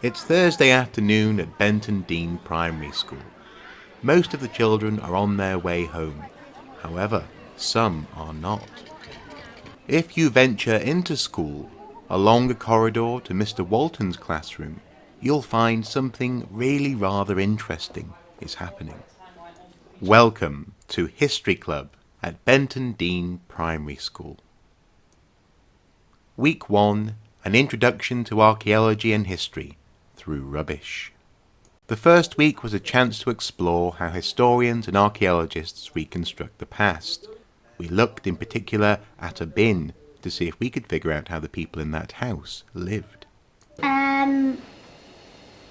It's Thursday afternoon at Benton Dean Primary School. Most of the children are on their way home. However, some are not. If you venture into school, along a corridor to Mr. Walton's classroom, you'll find something really rather interesting is happening. Welcome to History Club at Benton Dean Primary School. Week 1, an introduction to archaeology and history through rubbish. The first week was a chance to explore how historians and archaeologists reconstruct the past. We looked in particular at a bin to see if we could figure out how the people in that house lived. In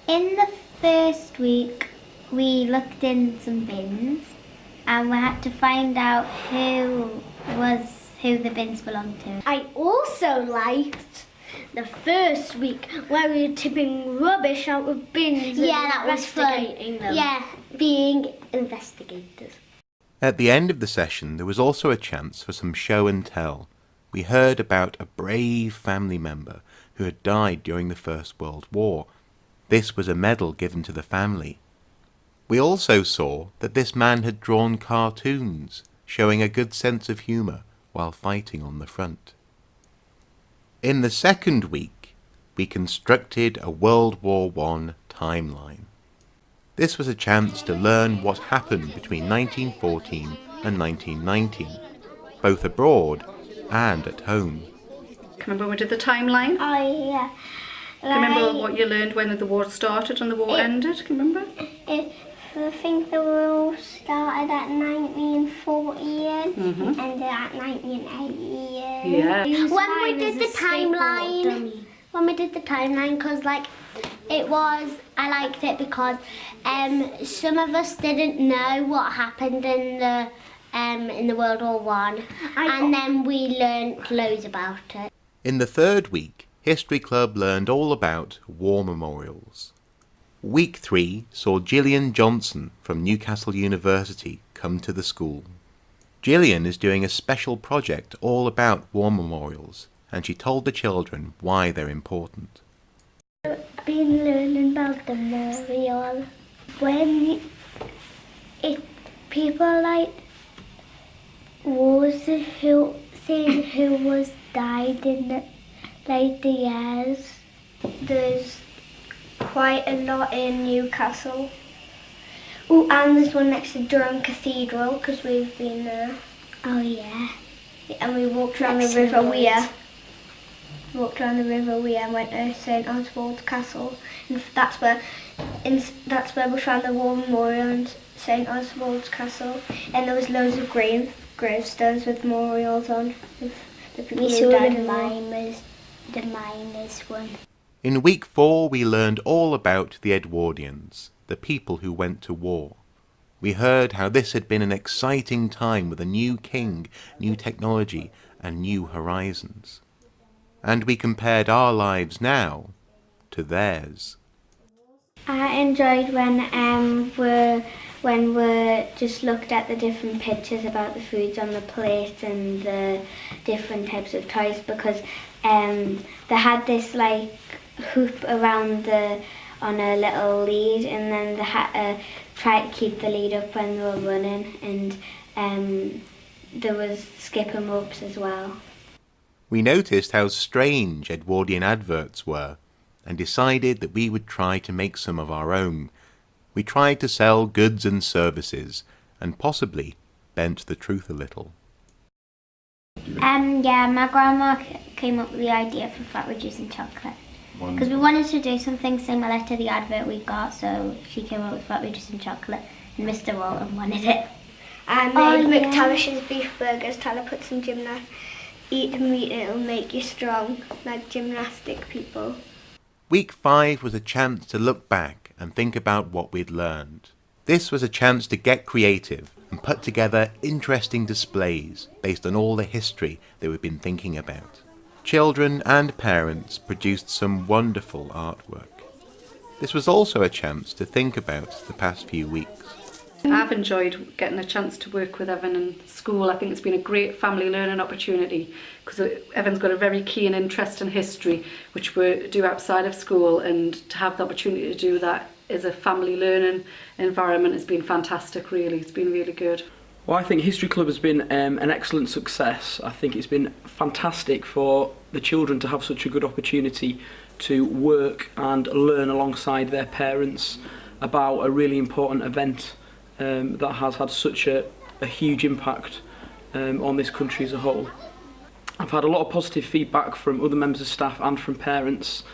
the first week, we looked in some bins and we had to find out who the bins belonged to. I also liked the first week where we were tipping rubbish out of bins and that was fun. investigating them. Yeah, being investigators. At the end of the session, there was also a chance for some show and tell. We heard about a brave family member who had died during the First World War. This was a medal given to the family. We also saw that this man had drawn cartoons, showing a good sense of humour while fighting on the front. In the second week, we constructed a World War I timeline. This was a chance to learn what happened between 1914 and 1919, both abroad and at home. Remember when we did the timeline? Oh yeah. Do you remember what you learned when the war started and the war ended? Can you remember? I think the war started at 1940 years and ended at 1980 years. Yeah. When we did the timeline, because I liked it because some of us didn't know what happened in the World War One, and then we learnt loads about it. In the third week, History Club learned all about war memorials. Week 3 saw Gillian Johnson from Newcastle University come to the school. Gillian is doing a special project all about war memorials, and she told the children why they're important. I've been learning about the memorial. When people like wars saying who was died in the later years. There's quite a lot in Newcastle. Oh, and there's one next to Durham Cathedral because we've been there. Oh yeah. And we walked around the River Wear. And went to St Oswald's Castle. And that's where we found the war memorial in St Oswald's Castle. And there was loads of gravestones with memorials on. The people who died in the miners one. In week 4, we learned all about the Edwardians, the people who went to war. We heard how this had been an exciting time with a new king, new technology, and new horizons. And we compared our lives now to theirs. I enjoyed when we just looked at the different pictures about the foods on the plate and the different types of toys, because they had this like hoop around on a little lead, and then they had to try to keep the lead up when they were running, and there was skipping ropes as well. We noticed how strange Edwardian adverts were and decided that we would try to make some of our own. We tried to sell goods and services and possibly bent the truth a little. My grandma came up with the idea for fat reducing chocolate. Because we wanted to do something similar to the advert we got, so she came up with fat reducing chocolate, and Mr. Walton wanted it. I made McTavish's beef burgers, trying to put some eat the meat and it'll make you strong, like gymnastic people. Week 5 was a chance to look back and think about what we'd learned. This was a chance to get creative and put together interesting displays based on all the history that we've been thinking about. Children and parents produced some wonderful artwork. This was also a chance to think about the past few weeks. I've enjoyed getting a chance to work with Evan in school. I think it's been a great family learning opportunity because Evan's got a very keen interest in history, which we do outside of school, and to have the opportunity to do that as a family learning environment has been fantastic, really. It's been really good. Well, I think History Club has been an excellent success. I think it's been fantastic for the children to have such a good opportunity to work and learn alongside their parents about a really important event that has had such a huge impact on this country as a whole. I've had a lot of positive feedback from other members of staff and from parents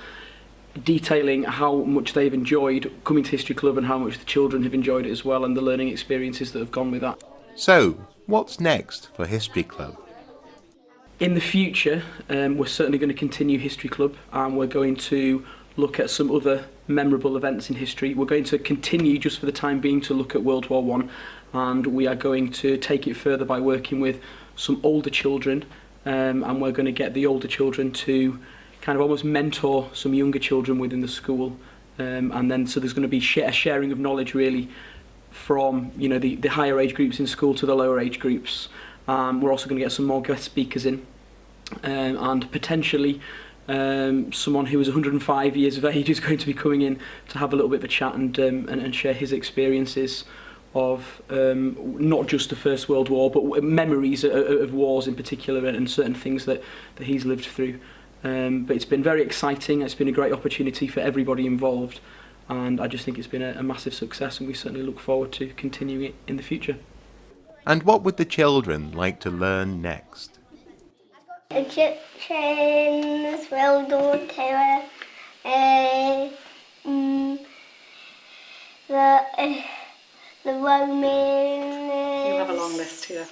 detailing how much they've enjoyed coming to History Club and how much the children have enjoyed it as well, and the learning experiences that have gone with that. So, what's next for History Club? In the future, we're certainly going to continue History Club, and we're going to look at some other memorable events in history. We're going to continue, just for the time being, to look at World War I, and we are going to take it further by working with some older children, and we're going to get the older children to kind of almost mentor some younger children within the school, and then so there's going to be a sharing of knowledge really from the higher age groups in school to the lower age groups. We're also going to get some more guest speakers in, and potentially someone who is 105 years of age is going to be coming in to have a little bit of a chat and share his experiences of not just the First World War, but memories of wars in particular and certain things that he's lived through. But it's been very exciting. It's been a great opportunity for everybody involved, and I just think it's been a massive success, and we certainly look forward to continuing it in the future. And what would the children like to learn next? Egyptians, World War II, the Romans. You have a long list here.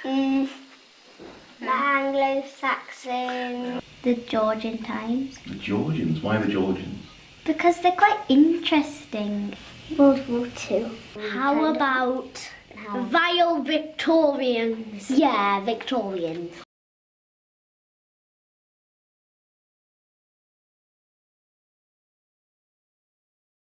The Anglo-Saxon. The Georgian times. The Georgians? Why the Georgians? Because they're quite interesting. World War II. How about Vile Victorians. Yeah, Victorians.